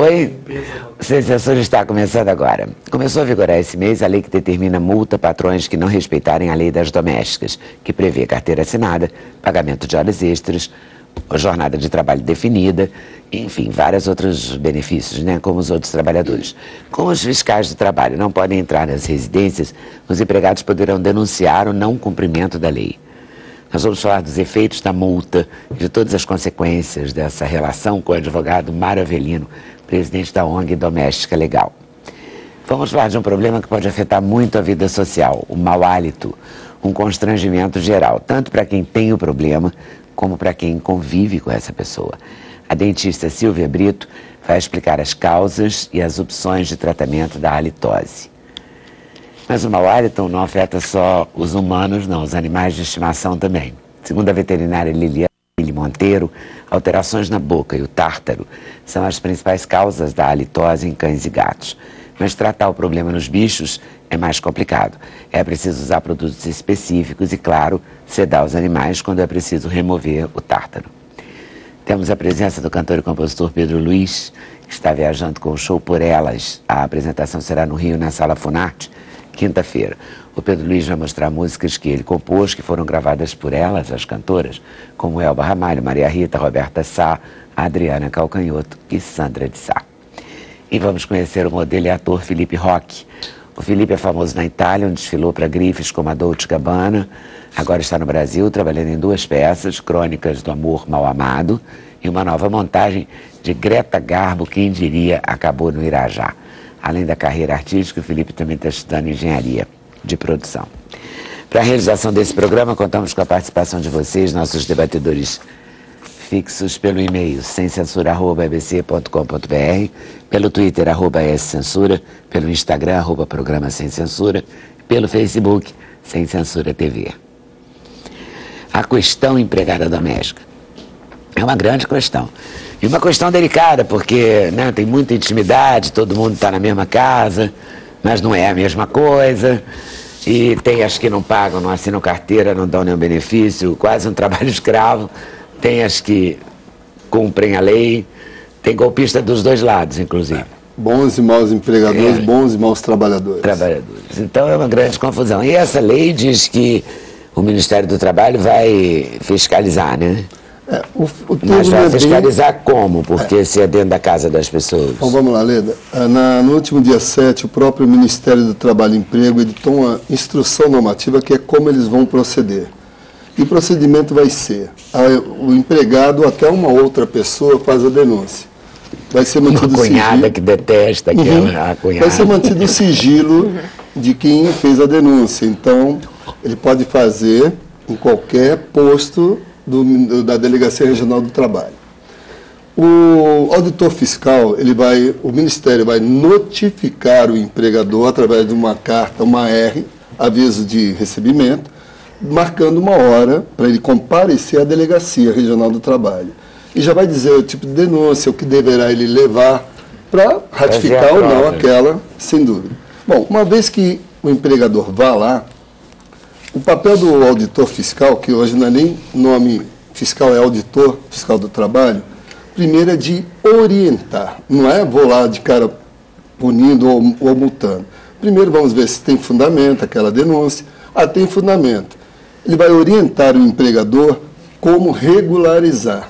Oi? O Sem Censura está começando agora. Começou a vigorar esse mês a lei que determina multa a patrões que não respeitarem a lei das domésticas, que prevê carteira assinada, pagamento de horas extras, jornada de trabalho definida, enfim, vários outros benefícios, né, como os outros trabalhadores. Como os fiscais do trabalho não podem entrar nas residências, os empregados poderão denunciar o não cumprimento da lei. Nós vamos falar dos efeitos da multa e de todas as consequências dessa relação com o advogado Mário Avelino, presidente da ONG Doméstica Legal. Vamos falar de um problema que pode afetar muito a vida social, o mau hálito, um constrangimento geral, tanto para quem tem o problema, como para quem convive com essa pessoa. A dentista Silvia Brito vai explicar as causas e as opções de tratamento da halitose. Mas o mau hálito não afeta só os humanos, não, os animais de estimação também. Segundo a veterinária Liliane Monteiro, alterações na boca e o tártaro são as principais causas da halitose em cães e gatos. Mas tratar o problema nos bichos é mais complicado. É preciso usar produtos específicos e, claro, sedar os animais quando é preciso remover o tártaro. Temos a presença do cantor e compositor Pedro Luiz, que está viajando com o show Por Elas. A apresentação será no Rio, na Sala Funarte, quinta-feira. O Pedro Luiz vai mostrar músicas que ele compôs, que foram gravadas por elas, as cantoras, como Elba Ramalho, Maria Rita, Roberta Sá, Adriana Calcanhoto e Sandra de Sá. E vamos conhecer o modelo e ator Felipe Roque. O Felipe é famoso na Itália, onde desfilou para grifes como a Dolce & Gabbana. Agora está no Brasil, trabalhando em 2 peças, Crônicas do Amor Mal Amado e uma nova montagem de Greta Garbo, quem diria, acabou no Irajá. Além da carreira artística, o Felipe também está estudando engenharia de produção. Para a realização desse programa, contamos com a participação de vocês, nossos debatedores fixos, pelo e-mail semcensura@abc.com.br, pelo Twitter @scensura, pelo Instagram @programa Sem Censura, pelo Facebook Sem Censura TV. A questão empregada doméstica é uma grande questão. E uma questão delicada, porque, né, tem muita intimidade, todo mundo está na mesma casa, mas não é a mesma coisa. E tem as que não pagam, não assinam carteira, não dão nenhum benefício, quase um trabalho escravo. Tem as que cumprem a lei, tem golpista dos dois lados, inclusive. Bons e maus empregadores, bons e maus trabalhadores. Então é uma grande confusão. E essa lei diz que o Ministério do Trabalho vai fiscalizar, né? Mas vai fiscalizar como? Porque se é dentro da casa das pessoas. Então vamos lá, Leda. No último dia 7, o próprio Ministério do Trabalho e Emprego editou uma instrução normativa que é como eles vão proceder. E o procedimento vai ser, o empregado até uma outra pessoa faz a denúncia. Vai ser mantido uma cunhada sigilo, que detesta aquela cunhada. Vai ser mantido o sigilo de quem fez a denúncia. Então, ele pode fazer em qualquer posto da Delegacia Regional do Trabalho. O auditor fiscal, o Ministério vai notificar o empregador através de uma carta, uma R, aviso de recebimento, marcando uma hora para ele comparecer à Delegacia Regional do Trabalho. E já vai dizer o tipo de denúncia, o que deverá ele levar para ratificar ou não aquela, sem dúvida. Bom, uma vez que o empregador vá lá, o papel do auditor fiscal, que hoje não é nem nome fiscal, é auditor fiscal do trabalho, primeiro é de orientar, não é vou lá de cara punindo ou multando. Primeiro vamos ver se tem fundamento aquela denúncia. Tem fundamento. Ele vai orientar o empregador como regularizar.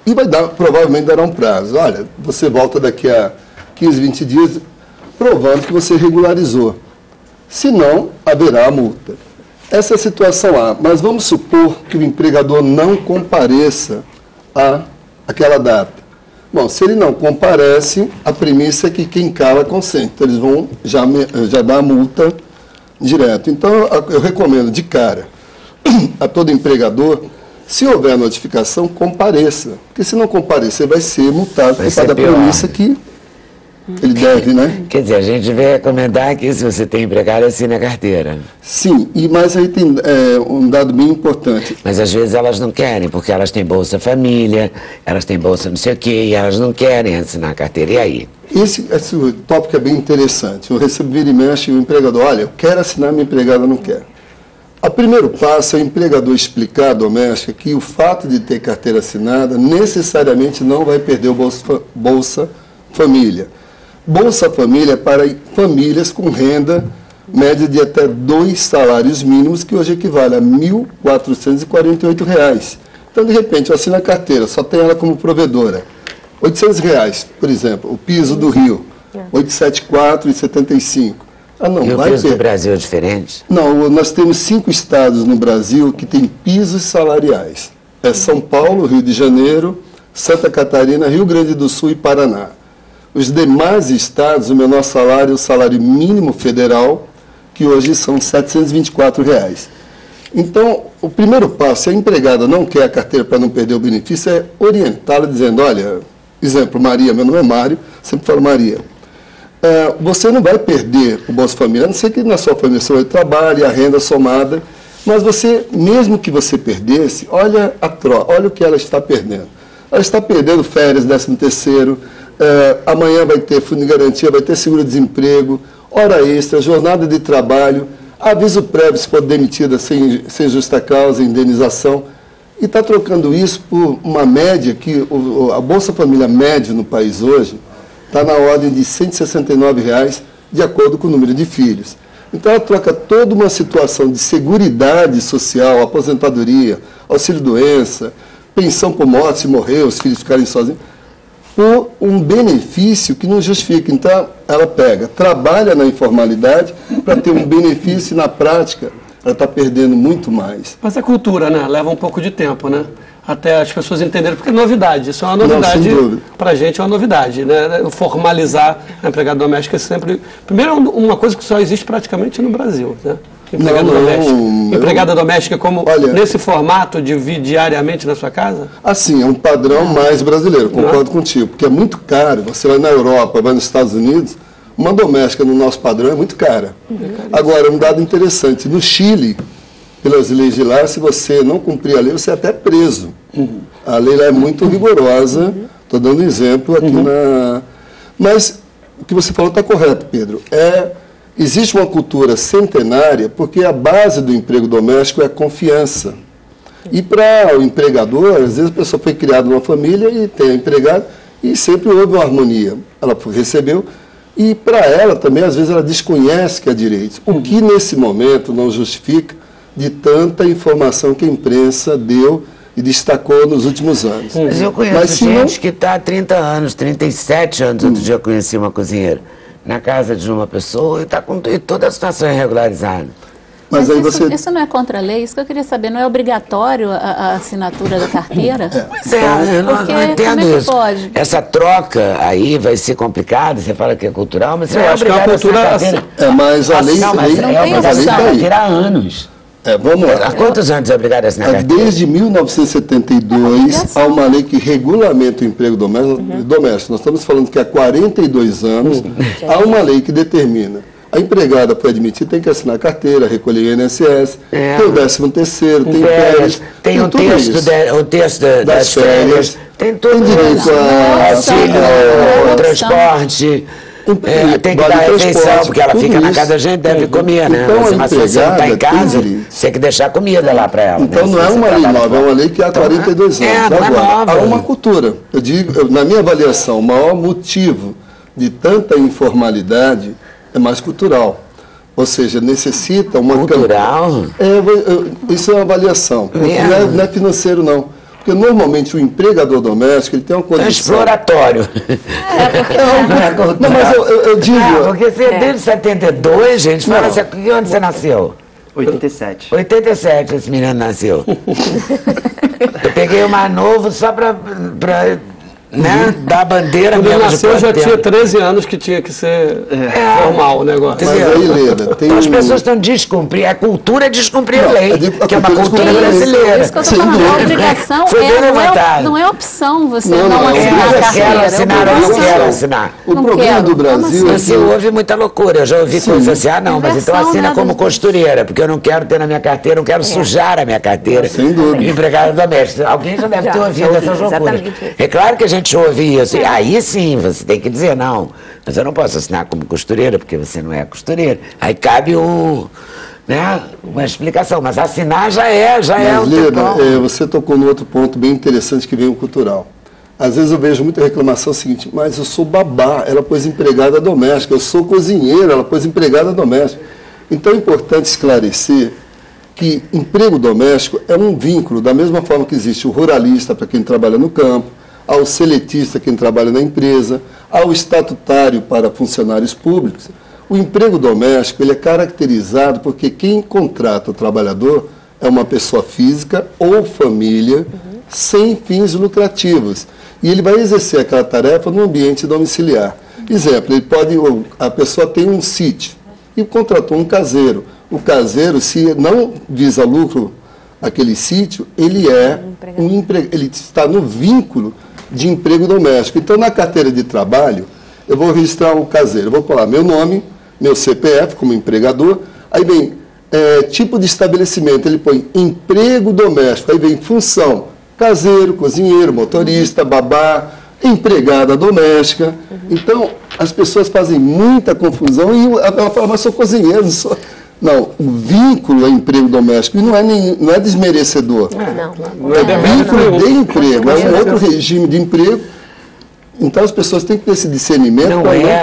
E provavelmente dará um prazo. Olha, você volta daqui a 15, 20 dias provando que você regularizou. Se não, haverá a multa. Essa é a situação A. Mas vamos supor que o empregador não compareça àquela data. Bom, se ele não comparece, a premissa é que quem cala consente. Então, eles vão já dar a multa direto. Então, eu recomendo de cara a todo empregador, se houver notificação, compareça. Porque se não comparecer, vai ser multado por causa da premissa que ele deve, né? Quer dizer, a gente vai recomendar que se você tem empregado, assine a carteira. Sim, mas aí tem um dado bem importante. Mas às vezes elas não querem, porque elas têm Bolsa Família, elas têm Bolsa não sei o quê, e elas não querem assinar a carteira. E aí? Esse tópico é bem interessante. Eu recebo vira e mexe o empregador, olha, eu quero assinar, minha empregada não quer. O primeiro passo é o empregador explicar à doméstica que o fato de ter carteira assinada necessariamente não vai perder o Bolsa Família. Bolsa Família é para famílias com renda média de até 2 salários mínimos, que hoje equivale a R$ 1.448. Então, de repente, eu assino a carteira, só tem ela como provedora. R$ 800, por exemplo, o piso do Rio, R$ 874,75. Ah, não, E o vai piso ter. do Brasil é diferente? Não, nós temos 5 estados no Brasil que têm pisos salariais. É São Paulo, Rio de Janeiro, Santa Catarina, Rio Grande do Sul e Paraná. Os demais estados, o menor salário é o salário mínimo federal, que hoje são R$ 724. Então, o primeiro passo, se a empregada não quer a carteira para não perder o benefício, é orientá-la dizendo, olha, exemplo, Maria, meu nome é Mário, sempre falo Maria, você não vai perder o Bolsa Família, a não ser que na sua família você trabalhe, a renda somada, mas você, mesmo que você perdesse, olha olha o que ela está perdendo. Ela está perdendo férias, 13º, amanhã vai ter fundo de garantia, vai ter seguro-desemprego, hora extra, jornada de trabalho, aviso prévio se for demitida sem justa causa, indenização, e está trocando isso por uma média que a Bolsa Família média no país hoje está na ordem de R$ 169, de acordo com o número de filhos. Então ela troca toda uma situação de seguridade social, aposentadoria, auxílio-doença, pensão por morte, se morrer, os filhos ficarem sozinhos, por um benefício que não justifica. Então, ela trabalha na informalidade para ter um benefício e, na prática, ela está perdendo muito mais. Mas a cultura, né? Leva um pouco de tempo, né? Até as pessoas entenderem, porque é novidade. Isso é uma novidade, para a gente é uma novidade, né? Formalizar a empregada doméstica é sempre... Primeiro, uma coisa que só existe praticamente no Brasil, né? Empregada doméstica como nesse formato de vir diariamente na sua casa? Assim, é um padrão mais brasileiro, concordo contigo, porque é muito caro. Você vai na Europa, vai nos Estados Unidos, uma doméstica no nosso padrão é muito cara. Agora, um dado interessante, no Chile, pelas leis de lá, se você não cumprir a lei, você é até preso. A lei lá é muito rigorosa, estou dando um exemplo aqui Mas o que você falou está correto, Pedro. Existe uma cultura centenária porque a base do emprego doméstico é a confiança. E para o empregador, às vezes a pessoa foi criada numa família e tem a empregada e sempre houve uma harmonia. Ela recebeu e para ela também, às vezes, ela desconhece que há direitos. O que nesse momento não justifica de tanta informação que a imprensa deu e destacou nos últimos anos. Mas eu conheço gente que está há 30 anos, 37 anos. Outro dia eu conheci uma cozinheira na casa de uma pessoa e está com toda a situação regularizada. Mas aí isso não é contra a lei? Isso que eu queria saber. Não é obrigatório a assinatura da carteira? Pois eu não entendo isso. Pode? Essa troca aí vai ser complicada, você fala que é cultural, mas você é obrigado a assinar a carteira. Mas a lei está a carteira há anos. Vamos lá. Há quantos anos é obrigado a assinar a carteira? Desde 1972, há uma lei que regulamenta o emprego doméstico. Nós estamos falando que há 42 anos, há uma lei que determina. A empregada foi admitida, tem que assinar a carteira, recolher INSS, tem o 13º, tem férias, tem o texto das férias, tem tudo direito a auxílio, transporte. Tem que dar refeição, porque ela fica na casa da gente, deve comer, né? Mas se você não está em casa, você tem que deixar comida lá para ela. Então não é uma lei nova, é uma lei que há 42 anos. Agora, há uma cultura. Eu digo, na minha avaliação, o maior motivo de tanta informalidade é mais cultural. Ou seja, necessita uma... Cultural? Isso é uma avaliação. Não é financeiro, não. Porque normalmente o empregador doméstico ele tem uma condição... É exploratório. Não, mas eu digo... porque você desde 72, gente, fala assim, onde você nasceu? 87. 87 esse menino nasceu. Eu peguei o mais novo só para dar a bandeira mesmo. Quando ele nasceu já tinha 13 anos que tinha que ser formal o negócio. Mas aí, Leda, então as pessoas estão descumprindo, a cultura é descumprir a lei, que é uma cultura brasileira. Isso que eu estou falando, a obrigação não é opção você não assinar a carteira. Eu não quero assinar. O problema do Brasil... Você ouve muita loucura, eu já ouvi coisa assim, não, mas então assina como costureira, porque eu não quero ter na minha carteira, não quero sujar a minha carteira. Sem dúvida. Empregada doméstica. Alguém já deve ter ouvido essas loucuras. É claro que a gente ouve isso, aí sim, você tem que dizer, não, mas eu não posso assinar como costureira, porque você não é costureira. Aí cabe uma explicação, mas assinar já é um Leda, você tocou no outro ponto bem interessante que vem o cultural. Às vezes eu vejo muita reclamação seguinte, mas eu sou babá, ela pôs empregada doméstica, eu sou cozinheiro, ela pôs empregada doméstica. Então é importante esclarecer que emprego doméstico é um vínculo, da mesma forma que existe o ruralista para quem trabalha no campo, ao seletista quem trabalha na empresa, ao estatutário para funcionários públicos. O emprego doméstico ele é caracterizado porque quem contrata o trabalhador é uma pessoa física ou família sem fins lucrativos. E ele vai exercer aquela tarefa no ambiente domiciliar. Exemplo, a pessoa tem um sítio e contratou um caseiro. O caseiro, se não visa lucro aquele sítio, ele ele está no vínculo de emprego doméstico. Então, na carteira de trabalho, eu vou registrar um caseiro. Eu vou colar meu nome, meu CPF como empregador, aí vem tipo de estabelecimento, ele põe emprego doméstico, aí vem função, caseiro, cozinheiro, motorista, babá, empregada doméstica. Então, as pessoas fazem muita confusão e ela fala, mas sou cozinheiro, não sou... Não, o vínculo é emprego doméstico e não é desmerecedor. Não é vínculo de emprego, é um outro regime de emprego. Então as pessoas têm que ter esse discernimento. Não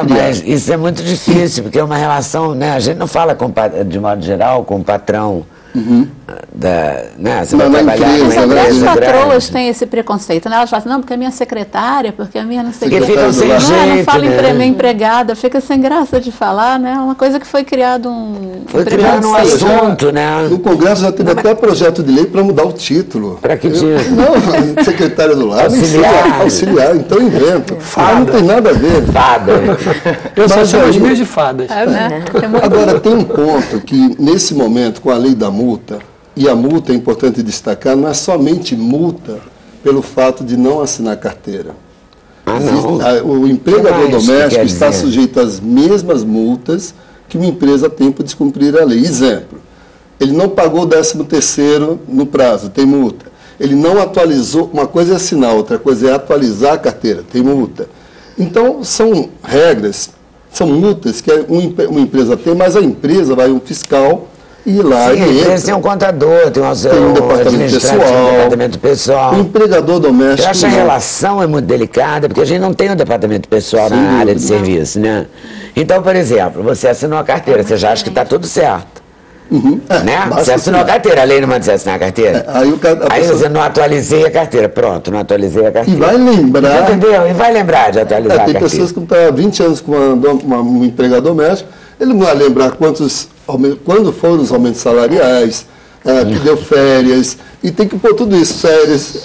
mas isso é muito difícil, porque é uma relação, né? A gente não fala de modo geral com o patrão. Você vai trabalhar mas até as patroas têm esse preconceito, né? Elas falam assim, não, porque a minha secretária, porque a minha não sei o que. Ficam sem jeito, não fala minha empregada, fica sem graça de falar, né? Uma coisa que foi criado Foi criado um assunto, né? No Congresso já teve até projeto de lei para mudar o título. Para que título? Não, secretária do lar, auxiliar, então invento. Não tem nada a ver. Fada. Eu só chamo as minhas de fadas. Agora, tem um ponto que, nesse momento, com a lei da multa, e a multa é importante destacar, não é somente multa pelo fato de não assinar carteira. O empregador doméstico está sujeito às mesmas multas que uma empresa tem por descumprir a lei. Exemplo, ele não pagou o 13º no prazo, tem multa. Ele não atualizou, uma coisa é assinar, outra coisa é atualizar a carteira, tem multa. Então, são regras, são multas que uma empresa tem, mas a empresa vai um fiscal e lá a empresa tem um contador, tem um departamento pessoal. O empregador doméstico. Eu acho que a relação é muito delicada, porque a gente não tem um departamento pessoal na área de serviço, né? Então, por exemplo, você assinou a carteira, você já acha que está tudo certo. Né? Você assinou a carteira, a lei não manda você assinar a carteira. Aí você não atualizei a carteira, pronto, não atualizei a carteira. E vai lembrar. Entendeu? E vai lembrar de atualizar a carteira. Tem pessoas que estão há 20 anos com um empregado doméstico, ele não vai lembrar quando foram os aumentos salariais, que deu férias, e tem que pôr tudo isso, férias.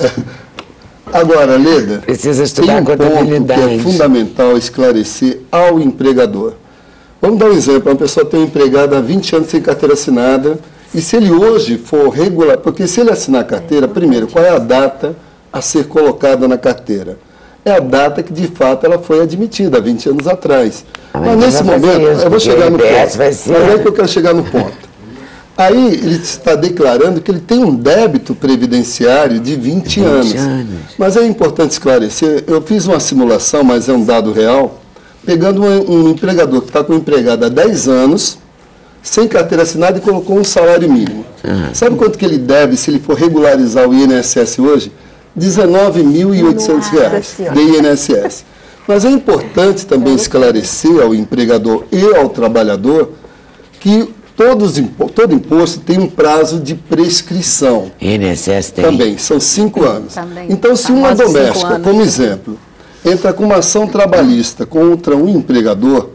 Agora, Leda, precisa estudar tem um ponto que é fundamental esclarecer ao empregador. Vamos dar um exemplo, uma pessoa tem um empregado há 20 anos sem carteira assinada, e se ele hoje for regular, porque se ele assinar a carteira, primeiro, qual é a data a ser colocada na carteira? É a data que, de fato, ela foi admitida, há 20 anos atrás. Mas nesse momento, eu vou chegar no ponto. Mas é que eu quero chegar no ponto. Aí ele está declarando que ele tem um débito previdenciário de 20 anos. Mas é importante esclarecer, eu fiz uma simulação, mas é um dado real, pegando um empregador que está com um empregado há 10 anos, sem carteira assinada e colocou um salário mínimo. Sabe quanto que ele deve se ele for regularizar o INSS hoje? R$19.800 de INSS. Mas é importante também esclarecer ao empregador e ao trabalhador que todo imposto tem um prazo de prescrição. INSS tem? Também, são 5 anos. Então, se uma doméstica, como exemplo, entra com uma ação trabalhista contra um empregador,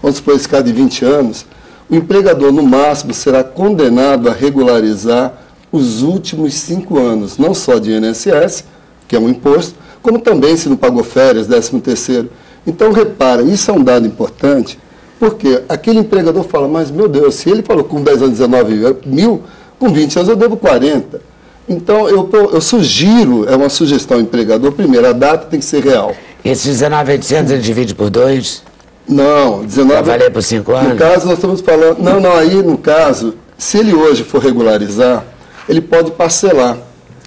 vamos supor esse caso de 20 anos, o empregador, no máximo, será condenado a regularizar os últimos 5 anos, não só de INSS, que é um imposto, como também se não pagou férias, 13º. Então, repara, isso é um dado importante, porque aquele empregador fala, mas, meu Deus, se ele falou com 10 anos 19 mil, com 20 anos eu devo 40. Então, eu sugiro, é uma sugestão ao empregador, primeiro, a data tem que ser real. Esses 19.800 ele divide por 2? Não, 19... Vai valer por 5 anos? No caso, nós estamos falando... Não, aí, no caso, se ele hoje for regularizar, ele pode parcelar.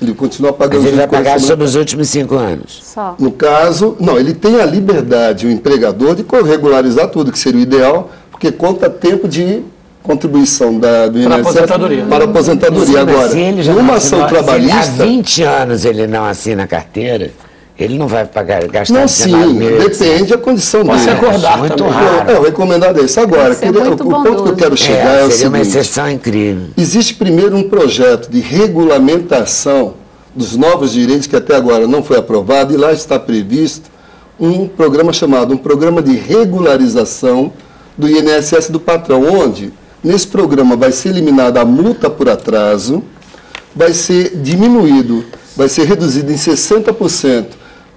Ele continua pagando... Mas ele vai pagar sobre os últimos 5 anos? Só. No caso, não, ele tem a liberdade, o empregador, de regularizar tudo, que seria o ideal, porque conta tempo de contribuição do INSS para a aposentadoria. Sim, agora, se ele já numa ação trabalhista... Há 20 anos ele não assina a carteira, Ele não vai gastar não, sim, depende da condição dele. Pode acordar muito também. raro. O recomendado é isso. Agora, o ponto que eu quero chegar é o seria seguinte. uma exceção incrível. Existe primeiro um projeto de regulamentação dos novos direitos que até agora não foi aprovado, e lá está previsto um programa chamado Programa de Regularização do INSS do Patrão, onde, nesse programa, vai ser eliminada a multa por atraso, vai ser diminuído, vai ser reduzido em 60%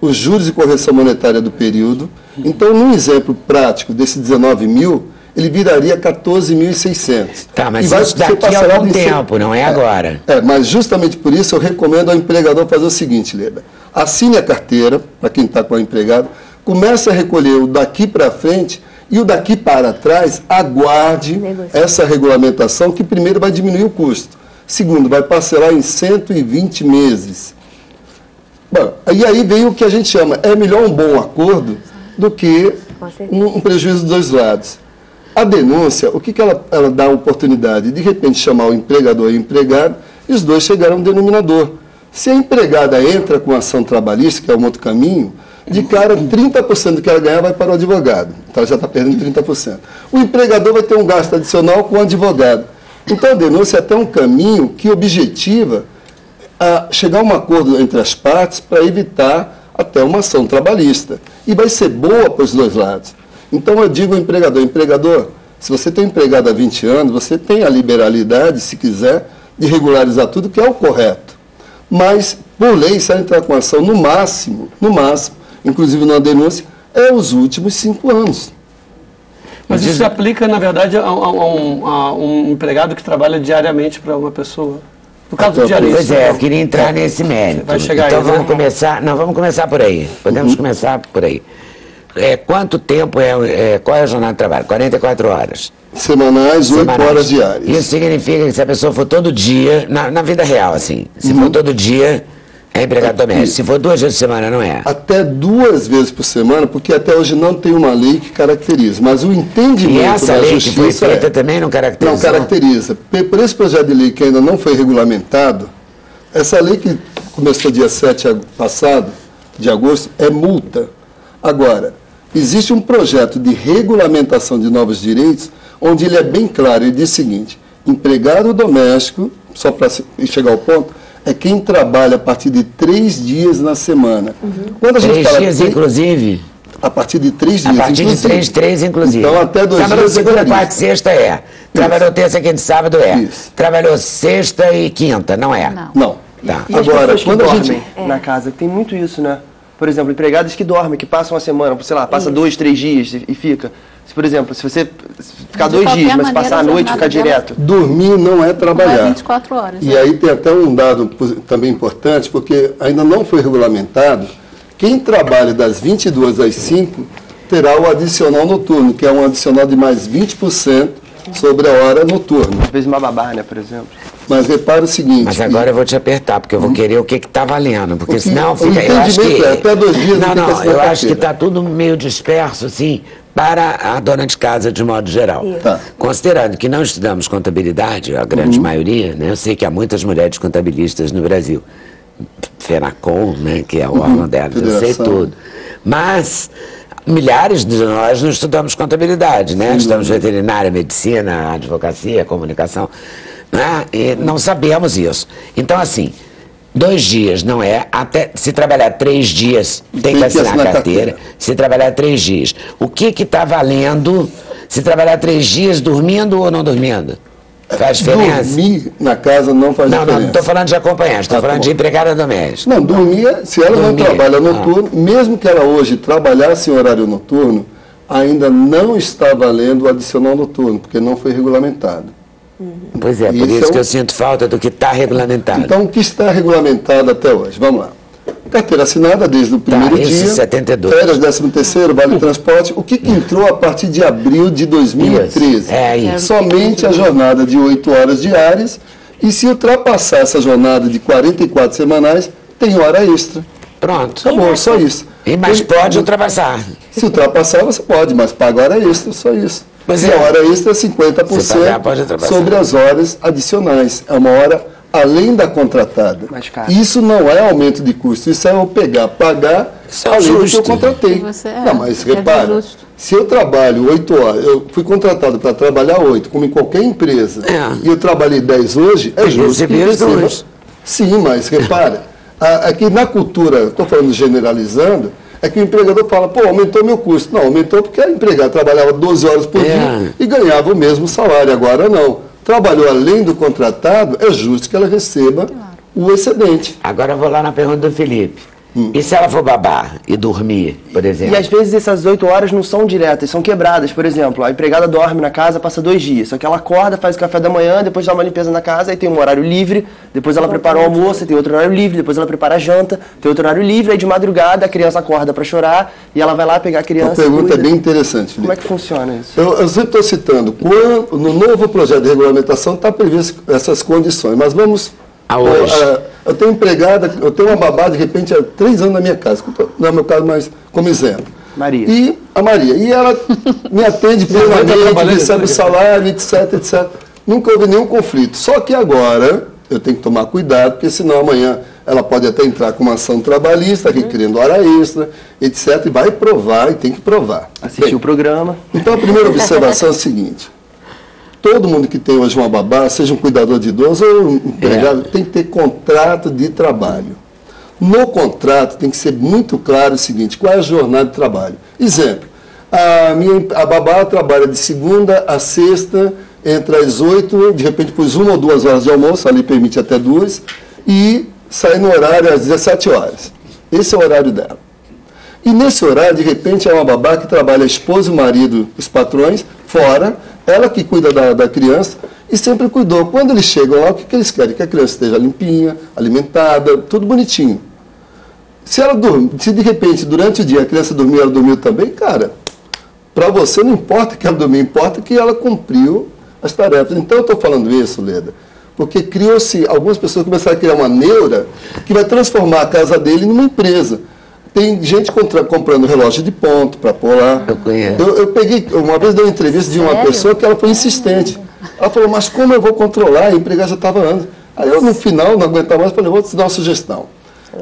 os juros de correção monetária do período. Então, num exemplo prático desse 19 mil, ele viraria 14.600. Tá, mas isso daqui a algum tempo, não é agora. Mas justamente por isso eu recomendo ao empregador fazer o seguinte, Leda. Assine a carteira, para quem está com o empregado, comece a recolher o daqui para frente e o daqui para trás, aguarde essa regulamentação, que primeiro vai diminuir o custo. Segundo, vai parcelar em 120 meses. Bom, e aí vem o que a gente chama, é melhor um bom acordo do que um prejuízo dos dois lados. A denúncia, o que ela dá a oportunidade? De repente chamar o empregador e o empregado, e os dois chegaram a um denominador. Se a empregada entra com ação trabalhista, que é um outro caminho, de cara 30% do que ela ganhar vai para o advogado. Então ela já está perdendo 30%. O empregador vai ter um gasto adicional com o advogado. Então a denúncia é até um caminho que objetiva a chegar a um acordo entre as partes para evitar até uma ação trabalhista. E vai ser boa para os dois lados. Então eu digo ao empregador, se você tem empregado há 20 anos, você tem a liberalidade, se quiser, de regularizar tudo, que é o correto. Mas, por lei, se ela entrar com ação no máximo, inclusive na denúncia, é os últimos 5 anos. Mas isso se aplica, na verdade, a um empregado que trabalha diariamente para uma pessoa. No caso do diarista. Pois é, eu queria entrar nesse mérito. Vai chegar então aí, vamos começar. Não, vamos começar por aí. Podemos começar por aí. Quanto tempo qual é a jornada de trabalho? 44 horas. Semanais, 8 horas diárias. Isso significa que se a pessoa for todo dia, na vida real, assim, se for todo dia, é empregado doméstico. Se for 2 vezes por semana, não é? Até 2 vezes por semana, porque até hoje não tem uma lei que caracteriza. Mas o entendimento e essa da lei justiça que foi feita também não caracteriza? Não caracteriza. Por esse projeto de lei que ainda não foi regulamentado, essa lei que começou dia 7 passado, de agosto, é multa. Agora, existe um projeto de regulamentação de novos direitos, onde ele é bem claro, ele diz o seguinte: empregado doméstico, só para chegar ao ponto, é quem trabalha a partir de 3 dias na semana. Quando a gente 3 dias, inclusive? A partir de 3 dias, a partir inclusive. de 3, inclusive. Então, até 2 dias. Trabalhou segunda, quarta e sexta, é. Trabalhou terça, quinta e sábado, é. Isso. Trabalhou sexta e quinta, não é? Não. Tá. E agora, quando a gente na casa, tem muito isso, né? Por exemplo, empregados que dormem, que passam uma semana, sei lá, passa 2, 3 dias e fica. Se, por exemplo, se você ficar 2 dias, mas passar a noite e ficar direto. Dormir não é trabalhar. Não é 24 horas. E aí tem até um dado também importante, porque ainda não foi regulamentado. Quem trabalha das 22 às 5 terá o adicional noturno, que é um adicional de mais 20% sobre a hora noturna. Às vezes uma babá, né, por exemplo. Mas repara o seguinte... Mas agora eu vou te apertar, porque eu vou querer o que está valendo. Porque senão fica... O entendimento é até 2 dias... Não, eu acho que está tudo meio disperso, assim, para a dona de casa, de modo geral. Tá. Considerando que não estudamos contabilidade, a grande maioria, né? Eu sei que há muitas mulheres contabilistas no Brasil. FENACOM, né, que é o órgão delas, eu sei tudo. Mas... milhares de nós não estudamos contabilidade, né? Estudamos veterinária, medicina, advocacia, comunicação, né? E não sabemos isso. Então, assim, 2 dias não é, até se trabalhar 3 dias, tem que assinar a carteira. Se trabalhar 3 dias. O que está valendo se trabalhar 3 dias dormindo ou não dormindo? Faz diferença? Dormir na casa não faz diferença. Não estou falando de acompanhante, estou falando de empregada doméstica. Não, dormir, se ela não trabalha noturno, mesmo que ela hoje trabalhasse em horário noturno, ainda não está valendo o adicional noturno, porque não foi regulamentado. Pois é, por isso que eu sinto falta do que está regulamentado. Então, o que está regulamentado até hoje? Vamos lá. Carteira assinada desde o primeiro dia, 72. férias, 13º, vale transporte, o que entrou a partir de abril de 2013? Isso. É isso. Somente a jornada de 8 horas diárias, e se ultrapassar essa jornada de 44 semanais, tem hora extra. Pronto. Acabou, só isso. Mas pode ultrapassar. Se ultrapassar, você pode, mas paga hora extra, só isso. Mas e a hora extra é 50% pagar, sobre as horas adicionais. É uma hora além da contratada. Isso não é aumento de custo, isso é eu pagar além do que eu contratei. Não, mas repara, se eu trabalho 8 horas, eu fui contratado para trabalhar 8, como em qualquer empresa, e eu trabalhei 10 hoje, é justo que receba. Sim, mas repara, aqui na cultura, estou falando generalizando, é que o empregador fala, pô, aumentou meu custo. Não, aumentou porque a empregada trabalhava 12 horas por dia e ganhava o mesmo salário, agora não. Trabalhou além do contratado, é justo que ela receba o excedente. Agora eu vou lá na pergunta do Felipe. E se ela for babar e dormir, por exemplo? E às vezes essas 8 horas não são diretas, são quebradas. Por exemplo, a empregada dorme na casa, passa 2 dias. Só que ela acorda, faz o café da manhã, depois dá uma limpeza na casa, aí tem um horário livre, depois ela prepara o almoço, tem outro horário livre, depois ela prepara a janta, tem outro horário livre, aí de madrugada a criança acorda para chorar e ela vai lá pegar a criança. A pergunta é bem interessante, Felipe. Como é que funciona isso? Eu sempre estou citando, no novo projeto de regulamentação está previsto essas condições, mas vamos... Eu tenho empregada, eu tenho uma babá, de repente, há 3 anos na minha casa, não é meu caso, mas como exemplo. Maria. E a Maria. E ela me atende plenamente, recebe o salário, etc, etc. Nunca houve nenhum conflito. Só que agora eu tenho que tomar cuidado, porque senão amanhã ela pode até entrar com uma ação trabalhista, requerendo hora extra, etc. E vai provar, e tem que provar. Assistir o programa. Então a primeira observação é a seguinte. Todo mundo que tem hoje uma babá, seja um cuidador de idoso ou um empregado, tem que ter contrato de trabalho. No contrato tem que ser muito claro o seguinte, qual é a jornada de trabalho. Exemplo, a babá trabalha de segunda a sexta, entre as 8, de repente pôs 1 ou 2 horas de almoço, ali permite até 2, e sai no horário às 17 horas. Esse é o horário dela. E nesse horário, de repente, é uma babá que trabalha a esposa, o marido, os patrões, fora, ela que cuida da criança e sempre cuidou. Quando eles chegam lá, o que eles querem? Que a criança esteja limpinha, alimentada, tudo bonitinho. Se de repente, durante o dia, a criança dormiu, ela dormiu também, cara, para você não importa que ela dormiu, importa que ela cumpriu as tarefas. Então eu estou falando isso, Leda, porque criou-se, algumas pessoas começaram a criar uma neura que vai transformar a casa dele numa empresa. Tem gente comprando relógio de ponto para pôr lá. Eu conheço. Eu peguei, uma vez dei uma entrevista de uma pessoa que ela foi insistente. Ela falou, mas como eu vou controlar? A empregada já estava antes. Aí eu, no final, não aguentava mais, falei, vou te dar uma sugestão.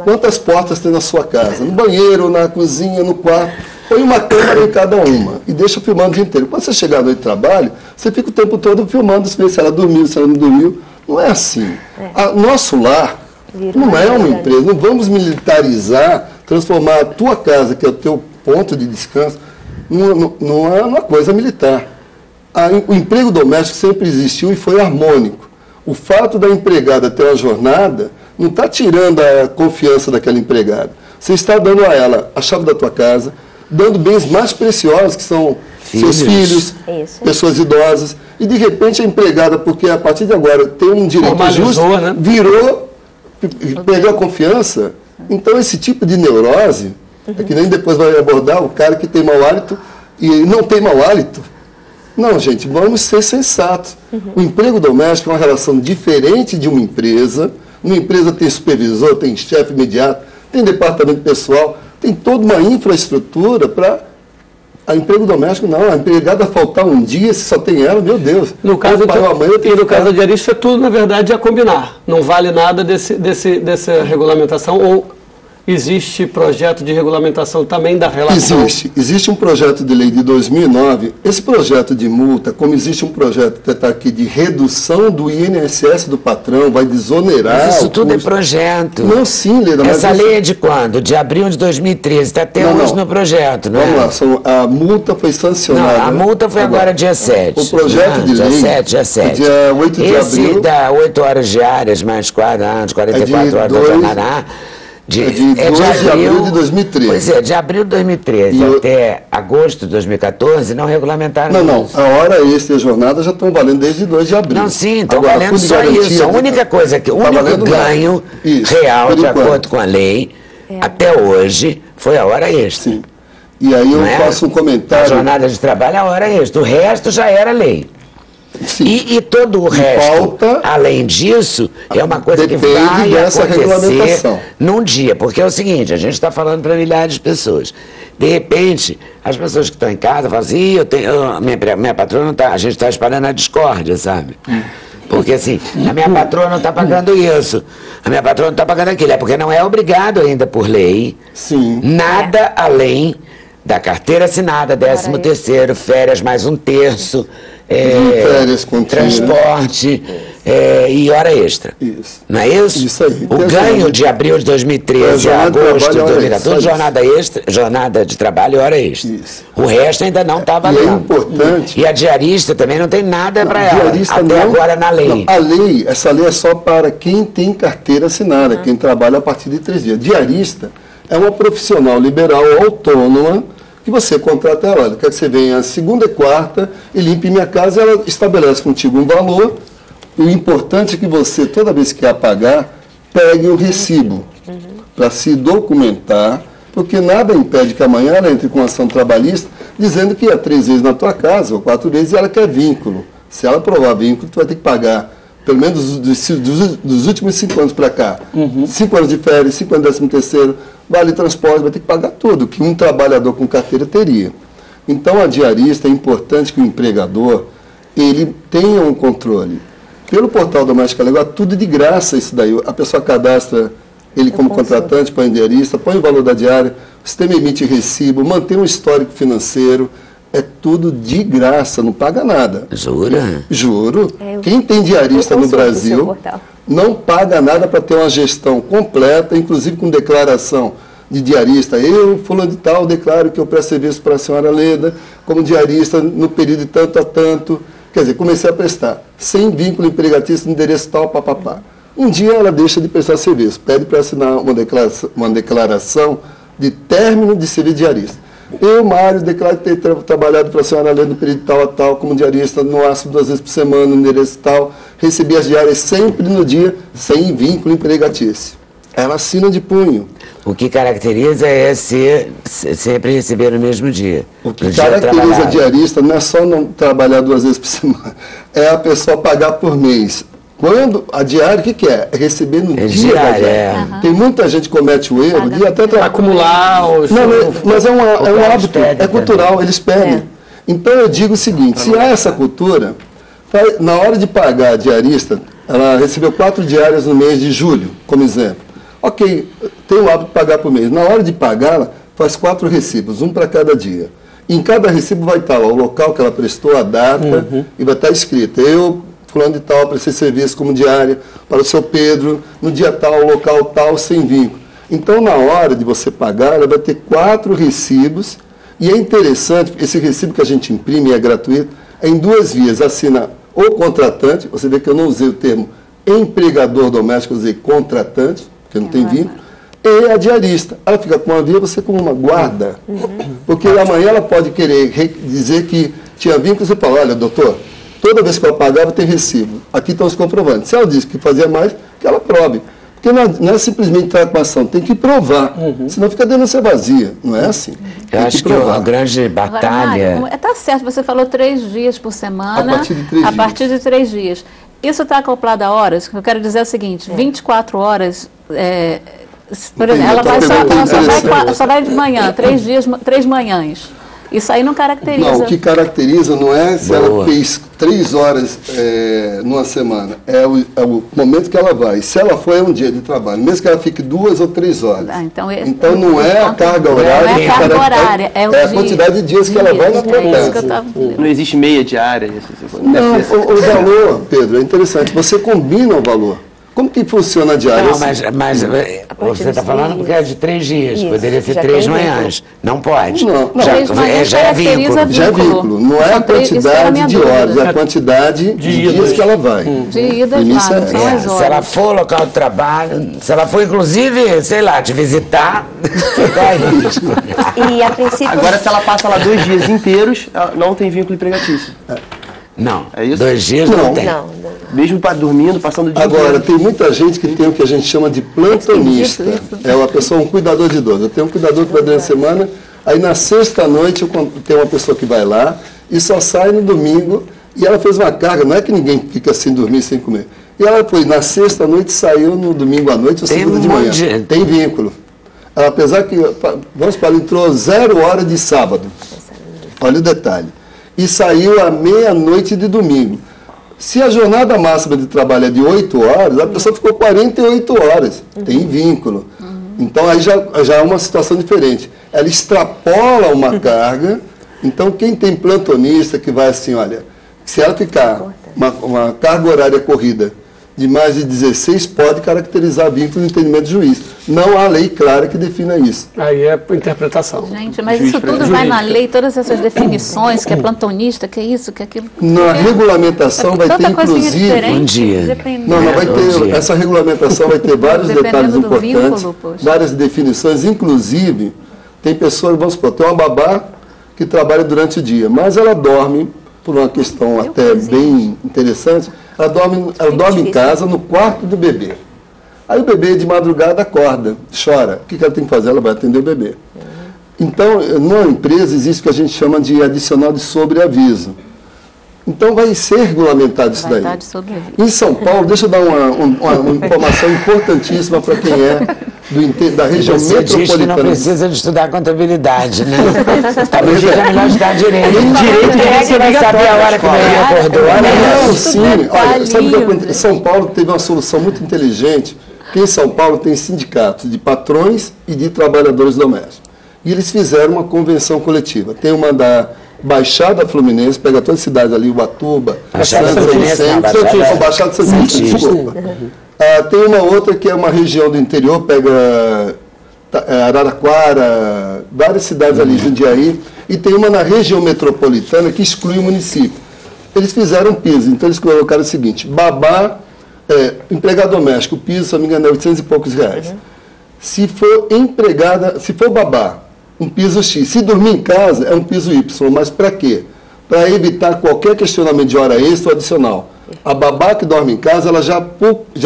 Quantas portas tem na sua casa? No banheiro, na cozinha, no quarto. Põe uma câmera em cada uma e deixa filmando o dia inteiro. Quando você chegar à noite de trabalho, você fica o tempo todo filmando, se ela dormiu, se ela não dormiu. Não é assim. Nosso lar não é uma empresa. Não vamos militarizar, transformar a tua casa, que é o teu ponto de descanso, numa coisa militar. O emprego doméstico sempre existiu e foi harmônico. O fato da empregada ter uma jornada não está tirando a confiança daquela empregada. Você está dando a ela a chave da tua casa, dando bens mais preciosos, que são seus filhos, pessoas idosas. E, de repente, a empregada, porque a partir de agora tem um direito justo, né? Virou, perdeu a confiança. Então, esse tipo de neurose, é que nem depois vai abordar o cara que tem mau hálito e não tem mau hálito. Não, gente, vamos ser sensatos. O emprego doméstico é uma relação diferente de uma empresa. Uma empresa tem supervisor, tem chefe imediato, tem departamento pessoal, tem toda uma infraestrutura para... A emprego doméstico não, a empregada faltar um dia, se só tem ela, meu Deus. No caso no caso de Ari, isso é tudo, na verdade, a combinar. Não vale nada dessa regulamentação, ou existe projeto de regulamentação também da relação? Existe um projeto de lei de 2009. Esse projeto de multa, como existe um projeto que está aqui de redução do INSS do patrão, vai desonerar... Mas isso tudo é projeto. Não, sim, Leda. Essa lei é de quando? De abril de 2013. Está até hoje no projeto, não é? Vamos lá, a multa foi sancionada. Não, a multa foi agora dia 7. O projeto de lei... Dia 7. Dia 8 de abril... Esse dá 8 horas diárias, mais 44 horas da jornada. É de abril de 2013. Pois é, de abril de 2013 até agosto de 2014 não regulamentaram isso. A hora extra e a jornada já estão valendo desde 2 de abril. Não, sim, estão valendo só isso. A única coisa que, o único ganho real, de acordo com a lei, até hoje, foi a hora extra. Sim. E aí eu faço um comentário... A jornada de trabalho é a hora extra, o resto já era lei. E todo o resto, além disso, é uma coisa que vai acontecer num dia. Porque é o seguinte, a gente está falando para milhares de pessoas. De repente, as pessoas que estão em casa falam assim, minha patrona, a gente está espalhando a discórdia, sabe? Porque assim, a minha patroa não está pagando isso, a minha patroa não está pagando aquilo, é porque não é obrigado ainda por lei, nada além da carteira assinada, 13º, férias mais 1/3, férias transporte e hora extra. Isso. Não é isso? Isso aí. O ganho de abril de 2013 a agosto de 2014, jornada de trabalho e hora extra. Isso. O resto ainda não está valendo. E é importante. E a diarista também não tem nada para ela, até não, agora na lei. Não, a lei, essa lei é só para quem tem carteira assinada, quem trabalha a partir de 3 dias. Diarista é uma profissional liberal autônoma que você contrata ela. Ela quer que você venha segunda e quarta e limpe minha casa, ela estabelece contigo um valor. O importante é que você, toda vez que quer pagar, pegue o recibo para se documentar, porque nada impede que amanhã ela entre com ação trabalhista dizendo que ia 3 vezes na tua casa ou 4 vezes e ela quer vínculo. Se ela provar vínculo, tu vai ter que pagar, pelo menos dos últimos 5 anos para cá, 5 anos de férias, 5 anos de 13º, vale transporte, vai ter que pagar tudo, que um trabalhador com carteira teria. Então, a diarista, é importante que o empregador, ele tenha um controle. Pelo portal Doméstica Legal, tudo de graça isso daí. A pessoa cadastra ele como contratante, põe diarista, põe o valor da diária, o sistema emite recibo, mantém um histórico financeiro, é tudo de graça, não paga nada. Jura? Juro. Quem tem diarista no Brasil não paga nada para ter uma gestão completa, inclusive com declaração de diarista. Eu, fulano de tal, declaro que eu presto serviço para a senhora Leda como diarista no período de tanto a tanto. Quer dizer, comecei a prestar, sem vínculo empregatício, no endereço tal, papapá. Um dia ela deixa de prestar serviço, pede para assinar uma declaração de término de serviço diarista. Eu, Mário, declaro ter trabalhado para a senhora Leda no período tal a tal, como diarista, no máximo 2 vezes por semana, no endereço tal, recebi as diárias sempre no dia, sem vínculo empregatício. Ela assina de punho. O que caracteriza é sempre receber no mesmo dia. O que caracteriza a diarista não é só não trabalhar 2 vezes por semana, é a pessoa pagar por mês. Quando a diária, o que é? É receber no dia da diária. Tem muita gente que comete o erro de até acumular os... Não, mas é um hábito, é cultural, eles pedem. Então eu digo o seguinte, se há essa cultura, na hora de pagar a diarista, ela recebeu 4 diárias no mês de julho, como exemplo. Ok, tem o hábito de pagar por mês. Na hora de pagá-la, faz 4 recibos, um para cada dia. Em cada recibo vai estar lá o local que ela prestou, a data, e vai estar escrito, eu, fulano de tal, prestei serviço como diária para o seu Pedro, no dia tal, local tal, sem vínculo. Então, na hora de você pagar, ela vai ter 4 recibos, e é interessante, esse recibo que a gente imprime é gratuito, é em 2 vias, assina o contratante, você vê que eu não usei o termo empregador doméstico, eu usei contratante, porque não tem vínculo, e a diarista. Ela fica com uma via, você com uma guarda. Porque amanhã ela pode querer dizer que tinha vínculo, você fala, olha, doutor, toda vez que eu pagava tem recibo. Aqui estão os comprovantes. Se ela disse que fazia mais, que ela prove. Porque não é simplesmente entrar com a ação, tem que provar. Senão fica denúncia vazia. Não é assim. Eu acho que a grande batalha... Agora, Mário, tá certo, você falou 3 dias por semana. A partir de 3 dias. A partir de 3 dias. Isso está acoplado a horas? O que eu quero dizer é o seguinte, 24 horas... por exemplo, ela só vai de manhã, 3 dias, 3 manhãs. Isso aí não caracteriza. Não, o que caracteriza não é se ela fez 3 horas numa semana. É o momento que ela vai. Se ela for, é um dia de trabalho. Mesmo que ela fique 2 ou 3 horas. Então não é a carga horária. Não é a carga horária. É a quantidade de dias que ela vai na tua casa. Não existe meia diária? Não, o valor, Pedro, é interessante. Você combina o valor. Como que funciona a diária? Não, mas você está falando porque é de 3 dias, isso, poderia ser 3 manhãs. Não pode. Não, já é vínculo. Já é vínculo. Não é a quantidade de horas, é a quantidade de dias que ela vai. De ida e volta, são as horas. Se ela for local de trabalho, se ela for inclusive, sei lá, te visitar, E a princípio... Agora, se ela passa lá 2 dias inteiros, ela não tem vínculo empregatício. Não, é isso? 2 dias não tem. Não. Mesmo dormindo, passando o dia Agora, inteiro. tem muita gente que tem o que a gente chama de plantonista. É uma pessoa, um cuidador de idoso. Eu tenho um cuidador que vai durante a semana, aí na sexta-noite eu tenho uma pessoa que vai lá e só sai no domingo, e ela fez uma carga, não é que ninguém fica sem dormir, sem comer. E ela foi na sexta-noite, saiu no domingo à noite ou segunda de manhã. Tem vínculo. Ela, apesar que, vamos falar, entrou 0 hora de sábado. Olha o detalhe. E saiu à meia-noite de domingo. Se a jornada máxima de trabalho é de 8 horas, a pessoa ficou 48 horas, tem vínculo. Então aí já é uma situação diferente. Ela extrapola uma carga, então quem tem plantonista que vai assim, olha, se ela ficar uma carga horária corrida de mais de 16, pode caracterizar vínculo no entendimento do juiz. Não há lei clara que defina isso. Aí é interpretação. Gente, mas isso tudo vai na lei, todas essas definições, que é plantonista, que é isso, que é aquilo. Na regulamentação vai ter, inclusive... Bom dia. Não, vai ter, essa regulamentação vai ter vários detalhes importantes, várias definições, inclusive, tem pessoas, vamos supor, tem uma babá que trabalha durante o dia, mas ela dorme, por uma questão até bem interessante, ela dorme em casa, no quarto do bebê. Aí o bebê de madrugada acorda, chora. O que ela tem que fazer? Ela vai atender o bebê. Então, numa empresa existe o que a gente chama de adicional de sobreaviso. Então vai ser regulamentado isso daí. Em São Paulo, deixa eu dar uma informação importantíssima para quem é da região metropolitana. Diz que não precisa de estudar contabilidade, né? Talvez seja melhor estudar direito. Direito que você vai saber a hora que o bebê acordou. Não, sim. Olha, sabe o que aconteceu? São Paulo teve uma solução muito inteligente, porque em São Paulo tem sindicatos de patrões e de trabalhadores domésticos. E eles fizeram uma convenção coletiva. Tem uma da Baixada Fluminense, pega toda a cidade ali, Ubatuba, Baixada Fluminense, Baixada Fluminense, desculpa. Tem uma outra que é uma região do interior, pega Araraquara, várias cidades ali, Jundiaí, e tem uma na região metropolitana que exclui o município. Eles fizeram piso, então eles colocaram o seguinte, babá, empregado doméstico, o piso, se não me engano, é 800 e poucos reais. Se for empregada, se for babá, um piso X. Se dormir em casa, é um piso Y. Mas para quê? Para evitar qualquer questionamento de hora extra ou adicional. A babá que dorme em casa, ela já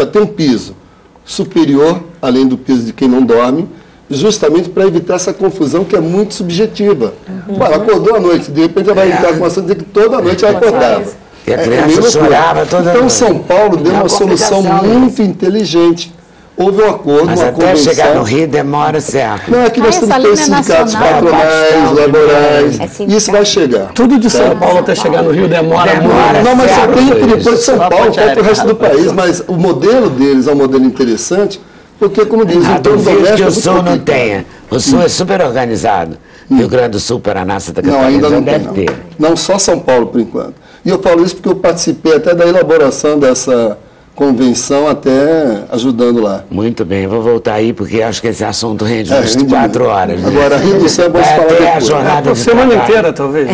tem um piso superior, além do piso de quem não dorme, justamente para evitar essa confusão que é muito subjetiva. Ela acordou à noite, de repente ela vai entrar com uma ação dizer que toda noite ela acordava. E a criança chorava toda noite. Então São Paulo deu uma solução muito inteligente. Houve um acordo, mas uma até convenção. Chegar no Rio demora certo. Não, aqui nós temos dois sindicatos patronais, laborais, isso vai chegar. Tudo de São Paulo até chegar no Rio demora muito. Não, mas só tem por enquanto São Paulo, falta o resto do país, mas o modelo deles é um modelo interessante, porque, como diz, o dono doméstico... que o Sul não tenha. O Sul é super organizado. Rio Grande do Sul, Paraná, Santa Catarina, não, ainda não deve ter. Não, só São Paulo, por enquanto. E eu falo isso porque eu participei até da elaboração dessa convenção, até ajudando lá. Muito bem, vou voltar aí porque acho que esse assunto rende umas 4 horas. Né? Agora, a redução, vamos falar até depois. a jornada por semana inteira, talvez.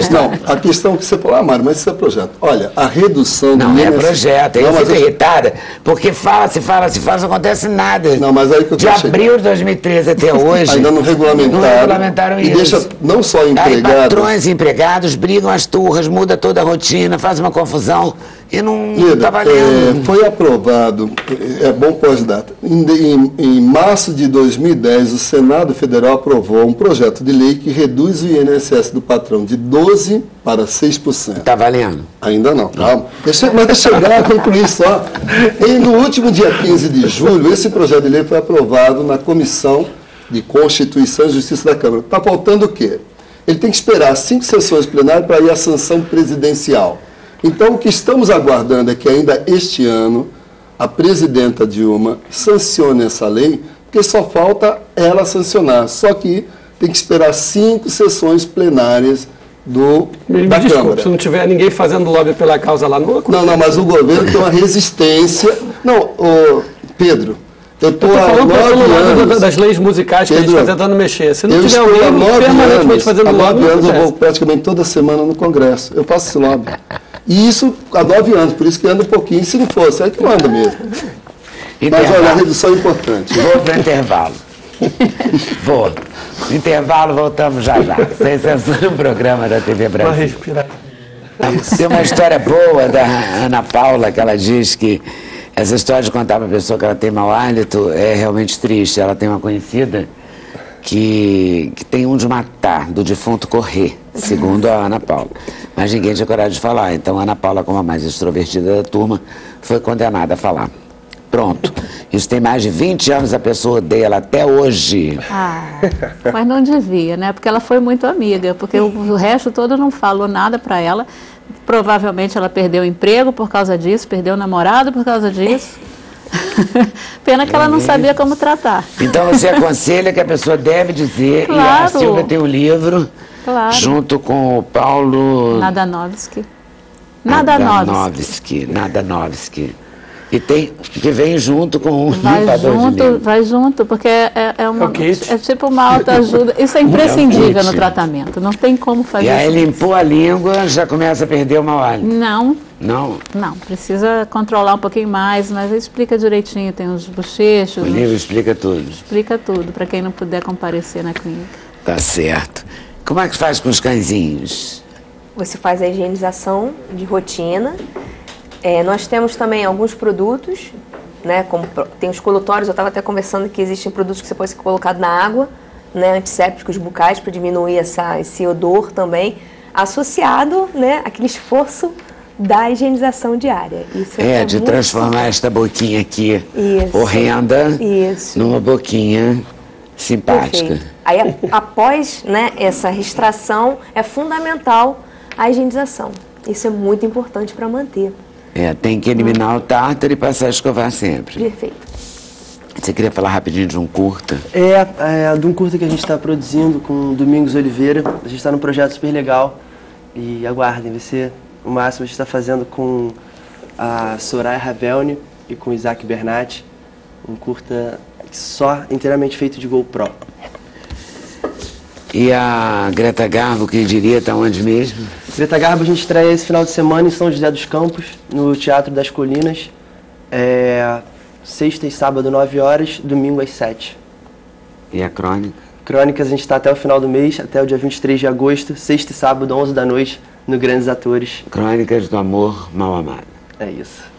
Não, a questão que você falou, Mário, mas isso é projeto. Olha, a redução do Não é projeto, eu fico irritada, porque se fala, não acontece nada. Não, mas aí que eu de abril de 2013 até hoje. Ainda não regulamentaram isso. E deixa não só empregados. Aí patrões e empregados brigam as turras, muda toda a rotina, faz uma confusão. E não está valendo. Foi aprovado, é bom pós-data, em março de 2010, o Senado Federal aprovou um projeto de lei que reduz o INSS do patrão de 12% para 6%. Está valendo? Ainda não, calma. Mas deixa eu chegar a concluir só. E no último dia 15 de julho, esse projeto de lei foi aprovado na Comissão de Constituição e Justiça da Câmara. Está faltando o quê? Ele tem que esperar 5 sessões plenárias para ir à sanção presidencial. Então, o que estamos aguardando é que ainda este ano a presidenta Dilma sancione essa lei, porque só falta ela sancionar. Só que tem que esperar 5 sessões plenárias da Câmara. Se não tiver ninguém fazendo lobby pela causa lá, não acontece. Não, mas o governo tem uma resistência. Não, Pedro, eu estou há 9 anos... das leis musicais que Pedro, a gente está tentando mexer. Se não tiver alguém permanentemente fazendo lobby... Há 9 anos eu vou praticamente toda semana no Congresso. Eu faço esse lobby. E isso há 9 anos, por isso que anda um pouquinho. Se não fosse, aí que não anda mesmo. Mas olha, a redução é importante. Vou para o intervalo. Vou. No intervalo, voltamos já. Sem censura, um programa da TV Brasil. Vai respirar. Tem uma história boa da Ana Paula, que ela diz que essa história de contar para a pessoa que ela tem mau hálito é realmente triste. Ela tem uma conhecida que tem um de matar, do defunto correr, segundo a Ana Paula. Mas ninguém tinha coragem de falar. Então a Ana Paula, como a mais extrovertida da turma, foi condenada a falar. Pronto. Isso tem mais de 20 anos, a pessoa odeia ela até hoje. Mas não devia, né? Porque ela foi muito amiga, porque o resto todo não falou nada para ela. Provavelmente ela perdeu o emprego por causa disso, perdeu o namorado por causa disso. Pena que ela não sabia como tratar. Então você aconselha que a pessoa deve dizer, claro. E a Silvia tem um livro, claro. Junto com o Paulo... Nadanovski. E tem que vem junto com um vai junto, porque é tipo uma autoajuda. Isso é imprescindível no tratamento, não tem como fazer isso. E aí limpou a língua, já começa a perder o mau hálito. Não, precisa controlar um pouquinho mais, mas explica direitinho, tem os bochechos. O livro explica tudo. Explica tudo, para quem não puder comparecer na clínica. Tá certo. Como é que faz com os cãezinhos? Você faz a higienização de rotina. Nós temos também alguns produtos, né, como tem os colutórios, eu estava até conversando que existem produtos que você pode ser colocado na água, né, antissépticos bucais para diminuir esse odor também, associado, né, àquele esforço da higienização diária. Isso de transformar esta boquinha aqui horrenda numa boquinha simpática. Perfeito. Aí, após, né, essa restrição, é fundamental a higienização. Isso é muito importante para manter. Tem que eliminar o tártaro e passar a escovar sempre. Perfeito. Você queria falar rapidinho de um curta? De um curta que a gente está produzindo com o Domingos Oliveira. A gente está num projeto super legal e aguardem, vai ser o máximo. A gente está fazendo com a Soraya Ravelni e com o Isaac Bernat. Um curta só inteiramente feito de GoPro. E a Greta Garbo, que diria, está onde mesmo? Greta Garbo a gente estreia esse final de semana em São José dos Campos, no Teatro das Colinas. Sexta e sábado, 9 horas, domingo às 7. E a Crônica? Crônicas a gente está até o final do mês, até o dia 23 de agosto, sexta e sábado, 11 da noite, no Grandes Atores. Crônicas do Amor Mal Amado. É isso.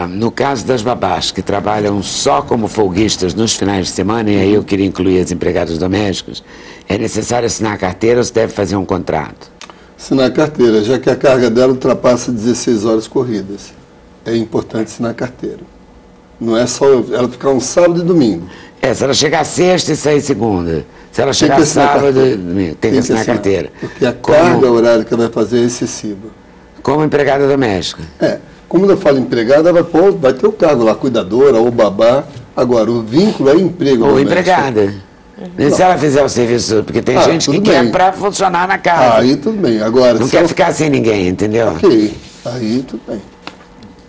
No caso das babás, que trabalham só como folguistas nos finais de semana, e aí eu queria incluir as empregadas domésticas, é necessário assinar a carteira ou se deve fazer um contrato? Assinar a carteira, já que a carga dela ultrapassa 16 horas corridas. É importante assinar a carteira. Não é só ela ficar um sábado e domingo. Se ela chegar sexta e sair segunda. Se ela chegar sábado e domingo, tem que assinar a carteira. Porque a carga horária que ela vai fazer é excessiva. Como empregada doméstica? Como eu falo empregada, ela vai ter o cargo lá, cuidadora ou babá. Agora, o vínculo é emprego. Ou empregada. E se ela fizer o serviço, porque tem gente que quer para funcionar na casa. Aí tudo bem. Agora, não quer ficar sem ninguém, entendeu? Ok, aí tudo bem.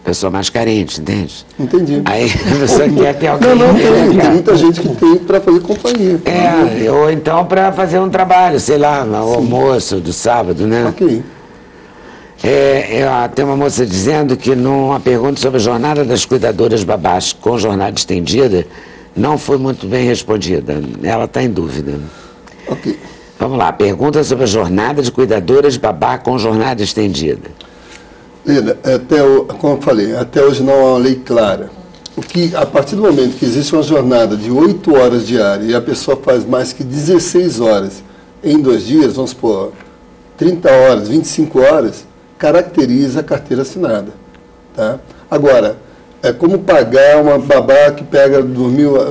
Pessoa mais carente, entende? Entendi. Aí a pessoa quer ter alguém. Tem muita gente que tem para fazer companhia. Ou então para fazer um trabalho, sei lá, o almoço do sábado, né? Ok. Tem uma moça dizendo que numa pergunta sobre a jornada das cuidadoras babás com jornada estendida, não foi muito bem respondida. Ela está em dúvida. Ok. Vamos lá, pergunta sobre a jornada de cuidadoras babá com jornada estendida. Leda, como eu falei, até hoje não há uma lei clara. A partir do momento que existe uma jornada de 8 horas diárias e a pessoa faz mais que 16 horas em 2 dias, vamos supor, 30 horas, 25 horas, caracteriza a carteira assinada. Tá? Agora, é como pagar uma babá que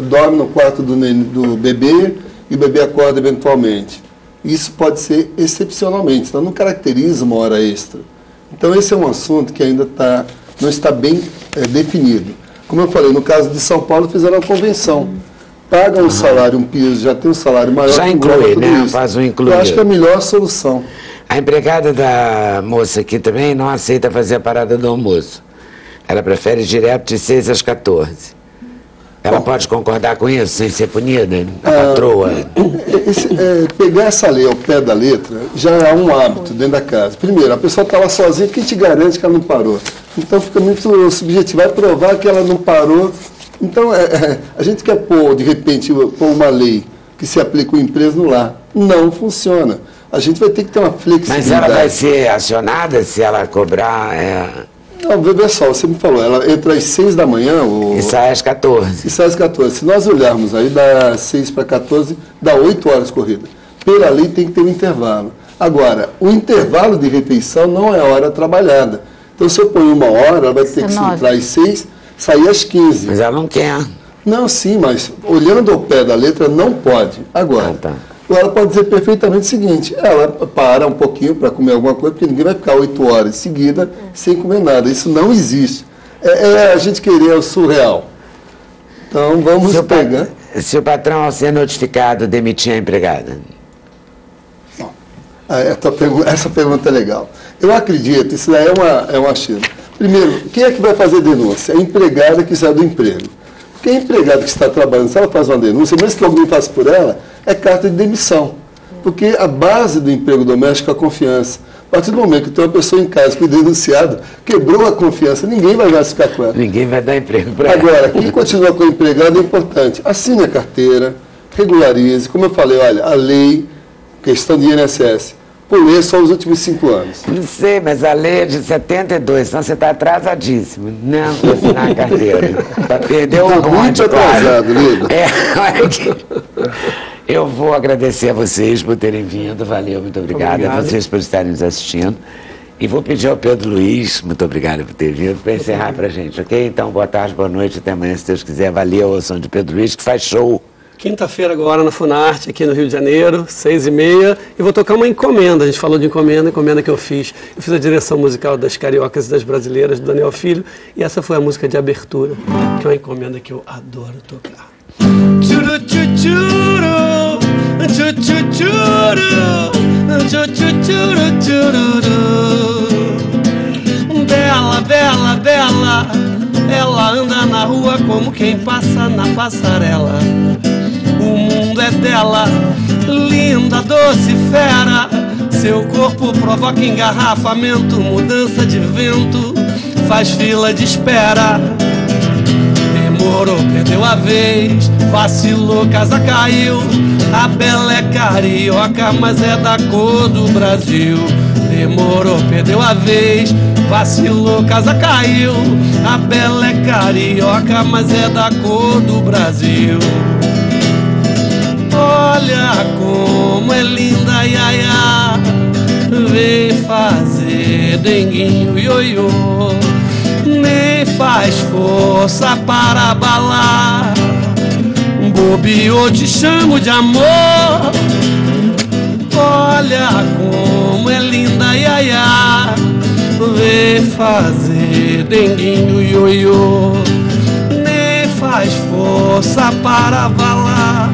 dorme no quarto do bebê e o bebê acorda eventualmente. Isso pode ser excepcionalmente, então não caracteriza uma hora extra. Então esse é um assunto que ainda não está bem definido. Como eu falei, no caso de São Paulo fizeram uma convenção. Pagam um salário, um piso, já tem um salário maior. Já inclui, né? Faz um incluir. Eu acho que é a melhor solução. A empregada da moça aqui também não aceita fazer a parada do almoço. Ela prefere direto de 6 às 14. Ela pode concordar com isso, sem ser punida? A patroa? Pegar essa lei ao pé da letra já é um hábito dentro da casa. Primeiro, a pessoa está lá sozinha, quem te garante que ela não parou? Então fica muito subjetivo, vai provar que ela não parou. Então a gente quer de repente, pôr uma lei que se aplica à empresa no lar. Não funciona. A gente vai ter que ter uma flexibilidade. Mas ela vai ser acionada se ela cobrar... Não, veja só, você me falou, ela entra às 6 da manhã... E sai às 14. E sai às 14. Se nós olharmos aí, dá 6 para 14, dá 8 horas corrida. Pela lei tem que ter um intervalo. Agora, o intervalo de refeição não é hora trabalhada. Então, se eu ponho 1 hora, ela vai ter que entrar às 6, sair às 15. Mas ela não quer. Não, sim, mas olhando ao pé da letra, não pode. Agora, ela pode dizer perfeitamente o seguinte, ela para um pouquinho para comer alguma coisa, porque ninguém vai ficar 8 horas em seguida sem comer nada. Isso não existe. É a gente querer o surreal. Então, vamos pegar... Se o patrão, ao ser notificado, demitir a empregada? Essa pergunta é legal. Eu acredito, isso daí é uma achismo. Primeiro, quem é que vai fazer denúncia? É a empregada que sai do emprego. Porque a empregada que está trabalhando, se ela faz uma denúncia, mesmo que alguém faça por ela, é carta de demissão. Porque a base do emprego doméstico é a confiança. A partir do momento que tem uma pessoa em casa que foi denunciado, quebrou a confiança, ninguém vai mais ficar com ela. Ninguém vai dar emprego para ela. Agora, quem continua com o empregado é importante. Assine a carteira, regularize. Como eu falei, olha, a lei, questão de INSS, por lei só os últimos 5 anos. Não sei, mas a lei é de 72, então você está atrasadíssimo. Não, vou assinar a carteira. Para perder o muito atrasado, Lida. Olha aqui. Eu vou agradecer a vocês por terem vindo, valeu, muito obrigado. A vocês por estarem nos assistindo. E vou pedir ao Pedro Luiz, muito obrigado por ter vindo, para encerrar para a gente, ok? Então, boa tarde, boa noite, até amanhã, se Deus quiser. Valeu, o som de Pedro Luiz, que faz show. Quinta-feira agora na Funarte, aqui no Rio de Janeiro, 6h30, e vou tocar uma encomenda. A gente falou de encomenda que eu fiz. Eu fiz a direção musical das Cariocas e das Brasileiras, do Daniel Filho, e essa foi a música de abertura, que é uma encomenda que eu adoro tocar. Churu, churu, churu, churu, churu, churu, churu. Bela, bela, bela, ela anda na rua como quem passa na passarela. O mundo é dela, linda, doce, fera. Seu corpo provoca engarrafamento, mudança de vento, faz fila de espera. Demorou, perdeu a vez, vacilou, casa caiu. A bela é carioca, mas é da cor do Brasil. Demorou, perdeu a vez, vacilou, casa caiu. A bela é carioca, mas é da cor do Brasil. Olha como é linda, iaiá, vem fazer denguinho, ioiô. Nem faz força para abalar, bobeou, te chamo de amor. Olha como é linda, iaiá, vem fazer denguinho, ioiô. Nem faz força para abalar,